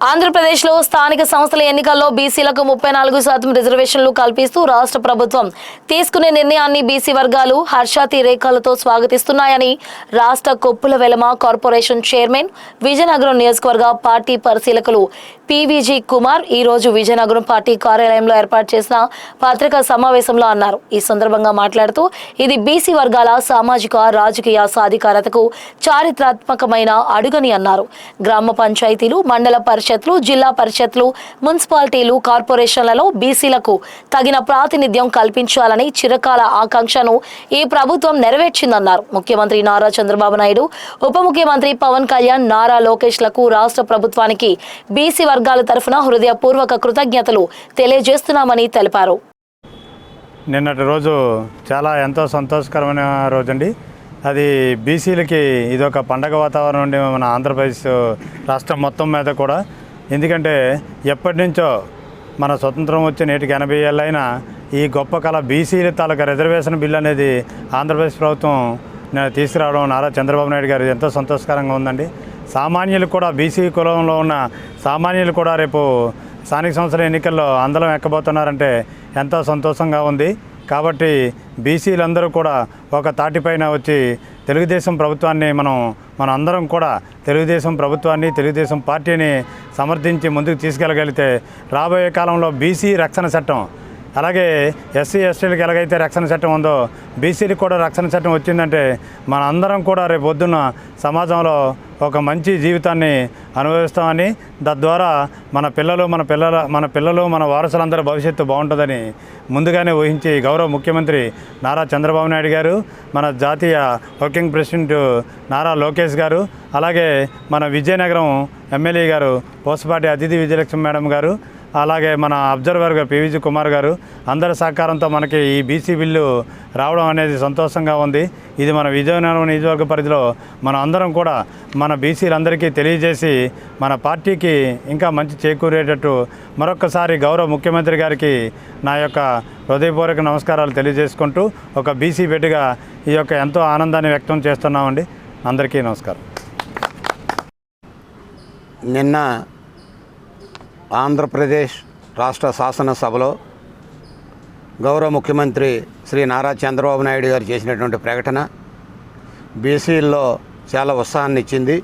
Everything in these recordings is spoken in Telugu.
ఆంధ్రప్రదేశ్లో స్థానిక సంస్థల ఎన్నికల్లో బీసీలకు 34% రిజర్వేషన్లు కల్పిస్తూ రాష్ట్ర ప్రభుత్వం తీసుకునే నిర్ణయాన్ని బీసీ వర్గాలు హర్షాతిరేకాలతో స్వాగతిస్తున్నాయని రాష్ట్ర కొప్పుల వెలమ కార్పొరేషన్ చైర్మన్ విజయనగరం నియోజకవర్గ పార్టీ పరిశీలకులు పీవీజీ కుమార్ ఈ రోజు విజయనగరం పార్టీ కార్యాలయంలో ఏర్పాటు చేసిన పత్రికా సమావేశంలో అన్నారు. ఈ సందర్భంగా మాట్లాడుతూ ఇది బీసీ వర్గాల సామాజిక రాజకీయ సాధికారతకు చారిత్రాత్మకమైన అడుగని అన్నారు. గ్రామ పంచాయతీలు, మండల పరిషత్లు, జిల్లా పరిషత్లు, మున్సిపాలిటీలు, కార్పొరేషన్లలో బీసీలకు తగిన ప్రాతినిధ్యం కల్పించాలని చిరకాల ఆకాంక్షను ఈ ప్రభుత్వం నెరవేర్చిందన్నారు. ముఖ్యమంత్రి నారా చంద్రబాబు నాయుడు, ఉప ముఖ్యమంత్రి పవన్ కళ్యాణ్, నారా లోకేష్ లకు రాష్ట్ర ప్రభుత్వానికి బీసీ వర్గాల తరఫున హృదయపూర్వక కృతజ్ఞతలు తెలియజేస్తున్నామని తెలిపారు. నిన్నటి రోజు ఎంతో సంతోషకరమైన రోజు అండి. అది బీసీలకి ఇదొక పండగ వాతావరణం ఉండి మన ఆంధ్రప్రదేశ్ రాష్ట్రం మొత్తం మీద కూడా. ఎందుకంటే ఎప్పటి నుంచో మన స్వతంత్రం వచ్చి నేటికి 80 ఏళ్ళైనా ఈ గొప్ప కళ బీసీల తాలూకా రిజర్వేషన్ బిల్ అనేది ఆంధ్రప్రదేశ్ ప్రభుత్వం తీసుకురావడం నారా చంద్రబాబు నాయుడు గారు ఎంతో సంతోషకరంగా ఉందండి. సామాన్యులు కూడా, బీసీ కులంలో ఉన్న సామాన్యులు కూడా రేపు స్థానిక సంస్థల ఎన్నికల్లో అందలం ఎక్కబోతున్నారంటే ఎంతో సంతోషంగా ఉంది. కాబట్టి బీసీలందరూ కూడా ఒక తాటిపైన వచ్చి తెలుగుదేశం ప్రభుత్వాన్ని మన అందరం కూడా తెలుగుదేశం ప్రభుత్వాన్ని, తెలుగుదేశం పార్టీని సమర్థించి ముందుకు తీసుకెళ్ళగలిగితే రాబోయే కాలంలో బీసీ రక్షణ చట్టం, అలాగే ఎస్సీ ఎస్టీలకు ఎలాగైతే రక్షణ చట్టం ఉందో బీసీలకు కూడా రక్షణ చట్టం వచ్చిందంటే మన అందరం కూడా రేపు పొద్దున్న సమాజంలో ఒక మంచి జీవితాన్ని అనుభవిస్తామని, తద్వారా మన పిల్లలు మన వారసులందరూ భవిష్యత్తు బాగుంటుందని ముందుగానే ఊహించి గౌరవ ముఖ్యమంత్రి నారా చంద్రబాబు నాయుడు గారు, మన జాతీయ వర్కింగ్ ప్రెసిడెంట్ నారా లోకేష్ గారు, అలాగే మన విజయనగరం ఎమ్మెల్యే గారు పోసపాటి అతిథి విజయలక్ష్మి మేడం గారు, అలాగే మన అబ్జర్వర్ గారు పీవీజీ కుమార్ గారు అందరి సహకారంతో మనకి ఈ బీసీ బిల్లు రావడం అనేది సంతోషంగా ఉంది. ఇది మన విజయనగరం నియోజకవర్గ పరిధిలో మన అందరం కూడా మన బీసీలందరికీ తెలియజేసి మన పార్టీకి ఇంకా మంచి చేకూరేటట్టు మరొక్కసారి గౌరవ ముఖ్యమంత్రి గారికి నా యొక్క హృదయపూర్వక నమస్కారాలు తెలియజేసుకుంటూ ఒక బీసీ బిడ్డగా ఈ యొక్క ఎంతో ఆనందాన్ని వ్యక్తం చేస్తున్నామండి. అందరికీ నమస్కారం. నిన్న ఆంధ్రప్రదేశ్ రాష్ట్ర శాసనసభలో గౌరవ ముఖ్యమంత్రి శ్రీ నారా చంద్రబాబు నాయుడు గారు చేసినటువంటి ప్రకటన బీసీల్లో చాలా ఉత్సాహాన్ని ఇచ్చింది.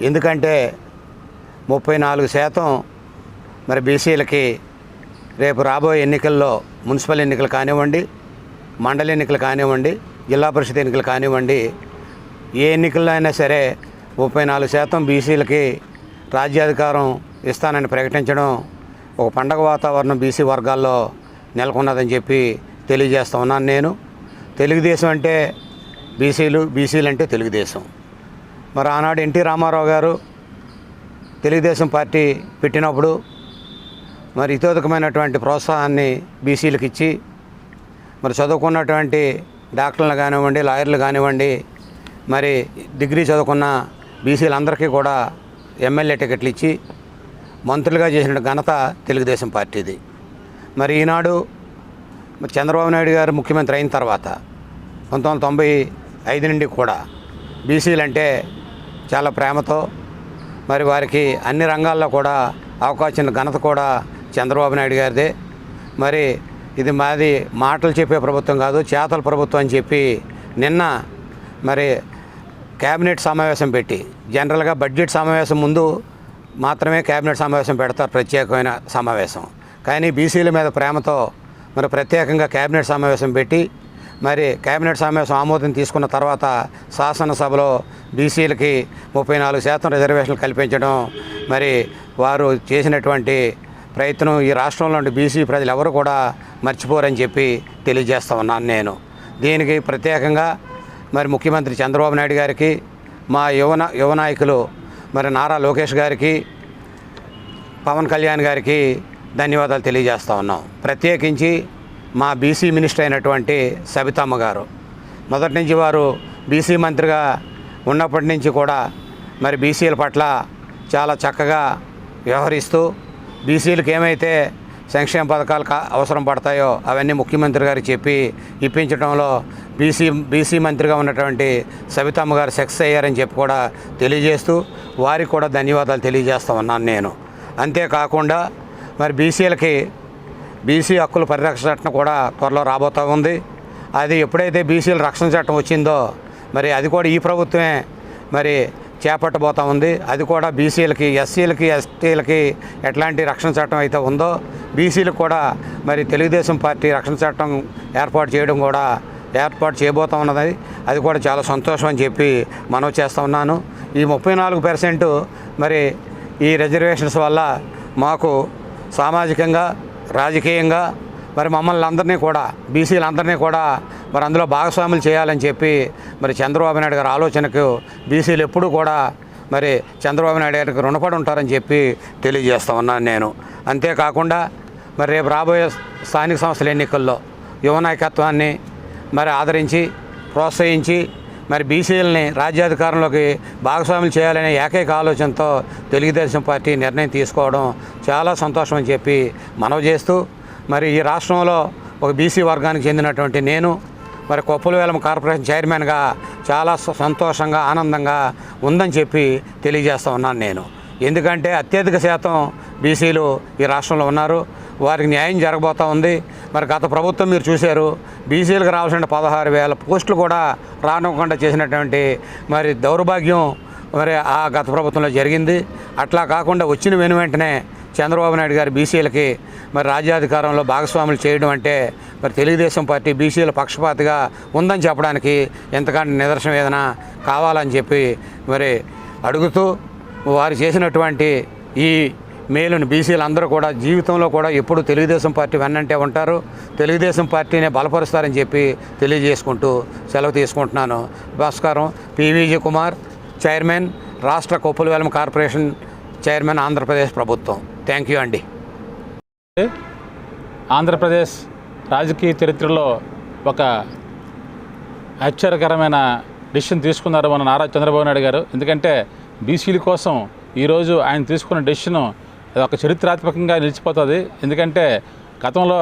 ఎందుకంటే 34% మరి బీసీలకి రేపు రాబోయే ఎన్నికల్లో మున్సిపల్ ఎన్నికలు కానివ్వండి, మండల ఎన్నికలు కానివ్వండి, జిల్లా పరిషత్ ఎన్నికలు కానివ్వండి, ఏ ఎన్నికల్లో అయినా సరే 34% బీసీలకి రాజ్యాధికారం ఇస్తానని ప్రకటించడం ఒక పండగ వాతావరణం బీసీ వర్గాల్లో నెలకొన్నదని చెప్పి తెలియజేస్తూ ఉన్నాను. నేను తెలుగుదేశం అంటే బీసీలు అంటే తెలుగుదేశం. మరి ఆనాడు ఎన్టీ రామారావు గారు తెలుగుదేశం పార్టీ పెట్టినప్పుడు మరి ఇతోదకమైనటువంటి ప్రోత్సాహాన్ని బీసీలకు ఇచ్చి మరి చదువుకున్నటువంటి డాక్టర్లు కానివ్వండి, లాయర్లు కానివ్వండి, మరి డిగ్రీ చదువుకున్న బీసీలందరికీ కూడా ఎమ్మెల్యే టికెట్లు ఇచ్చి మంత్రులుగా చేసిన ఘనత తెలుగుదేశం పార్టీది. మరి ఈనాడు చంద్రబాబు నాయుడు గారు ముఖ్యమంత్రి అయిన తర్వాత 1995 నుండి కూడా బీసీలంటే చాలా ప్రేమతో మరి వారికి అన్ని రంగాల్లో కూడా అవకాశం ఘనత కూడా చంద్రబాబు నాయుడు గారిదే. మరి ఇది మాది మాటలు చెప్పే ప్రభుత్వం కాదు, చేతల ప్రభుత్వం అని చెప్పి నిన్న మరి క్యాబినెట్ సమావేశం పెట్టి, జనరల్గా బడ్జెట్ సమావేశం ముందు మాత్రమే క్యాబినెట్ సమావేశం పెడతారు, ప్రత్యేకమైన సమావేశం. కానీ బీసీల మీద ప్రేమతో మరి ప్రత్యేకంగా క్యాబినెట్ సమావేశం పెట్టి మరి క్యాబినెట్ సమావేశం ఆమోదం తీసుకున్న తర్వాత శాసనసభలో బీసీలకి 34% రిజర్వేషన్లు కల్పించడం మరి వారు చేసినటువంటి ప్రయత్నం ఈ రాష్ట్రంలో ఉండే బీసీ ప్రజలు ఎవరు కూడా మర్చిపోరని చెప్పి తెలియజేస్తూ ఉన్నాను నేను. దీనికి ప్రత్యేకంగా మరి ముఖ్యమంత్రి చంద్రబాబు నాయుడు గారికి, మా యువ నాయకులు మరి నారా లోకేష్ గారికి, పవన్ కళ్యాణ్ గారికి ధన్యవాదాలు తెలియజేస్తూ ఉన్నాం. ప్రత్యేకించి మా బీసీ మినిస్టర్ అయినటువంటి సబితమ్మ గారు మొదటి నుంచి వారు బీసీ మంత్రిగా ఉన్నప్పటి నుంచి కూడా మరి బీసీల పట్ల చాలా చక్కగా వ్యవహరిస్తూ బీసీలకు ఏమైతే సంక్షేమ పథకాలు అవసరం పడతాయో అవన్నీ ముఖ్యమంత్రి గారికి చెప్పి ఇప్పించడంలో బీసీ మంత్రిగా ఉన్నటువంటి సబితమ్మ గారు సక్సెస్ అయ్యారని చెప్పి కూడా తెలియజేస్తూ వారికి కూడా ధన్యవాదాలు తెలియజేస్తూ ఉన్నాను నేను. అంతేకాకుండా మరి బీసీ హక్కుల పరిరక్షణ చట్టం కూడా త్వరలో రాబోతూ ఉంది. అది ఎప్పుడైతే బీసీల రక్షణ చట్టం వచ్చిందో మరి అది కూడా ఈ ప్రభుత్వమే మరి చేపట్టబోతూ ఉంది. అది కూడా బీసీలకి, ఎస్సీలకి, ఎస్టీలకి ఎట్లాంటి రక్షణ చట్టం అయితే ఉందో బీసీలకు కూడా మరి తెలుగుదేశం పార్టీ రక్షణ చట్టం ఏర్పాటు చేయబోతూ ఉన్నది. అది కూడా చాలా సంతోషం అని చెప్పి మనవి చేస్తూ ఉన్నాను. ఈ 34% మరి ఈ రిజర్వేషన్స్ వల్ల మాకు సామాజికంగా, రాజకీయంగా మరి మమ్మల్ని అందరినీ కూడా, బీసీలందరినీ కూడా మరి అందులో భాగస్వాములు చేయాలని చెప్పి మరి చంద్రబాబు నాయుడు గారి ఆలోచనకు బీసీలు ఎప్పుడూ కూడా మరి చంద్రబాబు నాయుడు గారికి రుణపడి ఉంటారని చెప్పి తెలియజేస్తూ ఉన్నాను నేను. అంతేకాకుండా మరి రేపు రాబోయే స్థానిక సంస్థల ఎన్నికల్లో యువ నాయకత్వాన్ని మరి ఆదరించి, ప్రోత్సహించి మరి బీసీలని రాజ్యాధికారంలోకి భాగస్వాములు చేయాలనే ఏకైక ఆలోచనతో తెలుగుదేశం పార్టీ నిర్ణయం తీసుకోవడం చాలా సంతోషం అని చెప్పి మనవి చేస్తూ, మరి ఈ రాష్ట్రంలో ఒక బీసీ వర్గానికి చెందినటువంటి నేను మరి కొప్పులవేలం కార్పొరేషన్ చైర్మన్గా చాలా సంతోషంగా, ఆనందంగా ఉందని చెప్పి తెలియజేస్తూ ఉన్నాను నేను. ఎందుకంటే అత్యధిక శాతం బీసీలు ఈ రాష్ట్రంలో ఉన్నారు. వారికి న్యాయం జరగబోతూ ఉంది. మరి గత ప్రభుత్వం మీరు చూశారు, బీసీలకు రావాల్సిన 16,000 పోస్టులు కూడా రానివ్వకుండా చేసినటువంటి మరి దౌర్భాగ్యం మరి ఆ గత ప్రభుత్వంలో జరిగింది. అట్లా కాకుండా వచ్చిన వెంటనే చంద్రబాబు నాయుడు గారు బీసీలకి మరి రాజ్యాధికారంలో భాగస్వాములు చేయడం అంటే మరి తెలుగుదేశం పార్టీ బీసీల పక్షపాతిగా ఉందని చెప్పడానికి ఎంతకంటే నిదర్శనం ఏదైనా కావాలని చెప్పి మరి అడుగుతూ, వారు చేసినటువంటి ఈ మేలుని బీసీలందరూ కూడా జీవితంలో కూడా ఎప్పుడు తెలుగుదేశం పార్టీ వెన్నంటే ఉంటారు, తెలుగుదేశం పార్టీనే బలపరుస్తారని చెప్పి తెలియజేసుకుంటూ సెలవు తీసుకుంటున్నాను. నమస్కారం. పివిజి కుమార్, చైర్మన్, రాష్ట్ర కొప్పులవేలం కార్పొరేషన్ చైర్మన్, ఆంధ్రప్రదేశ్ ప్రభుత్వం. థ్యాంక్ యూ అండి. ఆంధ్రప్రదేశ్ రాజకీయ చరిత్రలో ఒక ఆశ్చర్యకరమైన డెసిషన్ తీసుకున్నారు మన నారా చంద్రబాబు నాయుడు గారు. ఎందుకంటే బీసీల కోసం ఈరోజు ఆయన తీసుకున్న డెసిషను అది ఒక చరిత్రాత్మకంగా నిలిచిపోతుంది. ఎందుకంటే గతంలో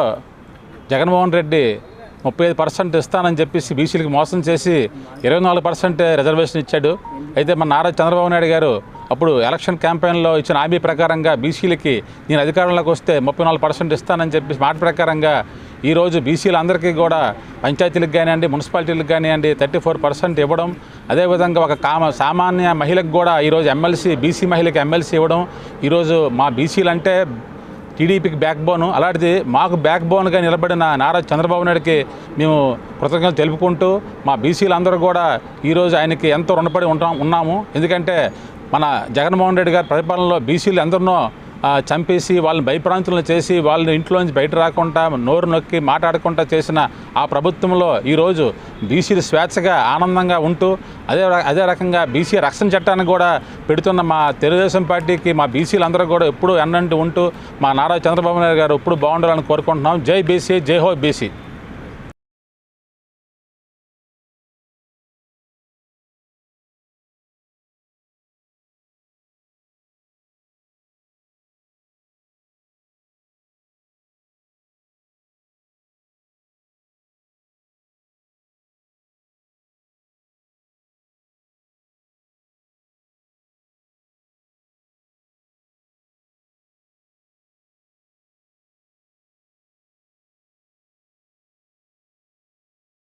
జగన్మోహన్ రెడ్డి 35% ఇస్తానని చెప్పేసి బీసీలకు మోసం చేసి 24% రిజర్వేషన్ ఇచ్చాడు. అయితే మన నారా చంద్రబాబు నాయుడు గారు అప్పుడు ఎలక్షన్ క్యాంపెయిన్లో ఇచ్చిన హామీ ప్రకారంగా బీసీలకి నేను అధికారంలోకి వస్తే 34% ఇస్తానని చెప్పేసి మాట ప్రకారంగా ఈరోజు బీసీలందరికీ కూడా పంచాయతీలకు కానివ్వండి, మున్సిపాలిటీలకు కానివ్వండి 34% ఇవ్వడం, అదేవిధంగా ఒక సామాన్య మహిళకు కూడా ఈరోజు బీసీ మహిళకి ఎమ్మెల్సీ ఇవ్వడం. ఈరోజు మా బీసీలు అంటే టీడీపీకి బ్యాక్ బోను, అలాంటిది మాకు బ్యాక్ బోన్గా నిలబడిన నారా చంద్రబాబు నాయుడికి మేము కృతజ్ఞతలు తెలుపుకుంటూ మా బీసీలందరూ కూడా ఈరోజు ఆయనకి ఎంతో రుణపడి ఉన్నాము. ఎందుకంటే మన జగన్మోహన్ రెడ్డి గారి పరిపాలనలో బీసీలు ఎందరినో చంపేసి వాళ్ళని భయప్రాంతులను చేసి వాళ్ళని ఇంట్లోంచి బయట రాకుండా నోరు నొక్కి మాట్లాడకుండా చేసిన ఆ ప్రభుత్వంలో ఈరోజు బీసీలు స్వేచ్ఛగా ఆనందంగా ఉంటూ అదే రకంగా బీసీ రక్షణ చట్టాన్ని కూడా పెడుతున్న మా తెలుగుదేశం పార్టీకి మా బీసీలందరూ కూడా ఎప్పుడూ ఎన్నంటూ ఉంటూ మా నారా చంద్రబాబు నాయుడు గారు ఎప్పుడు బాగుండాలని కోరుకుంటున్నాం. జై బీసీ, జై హో బీసీ.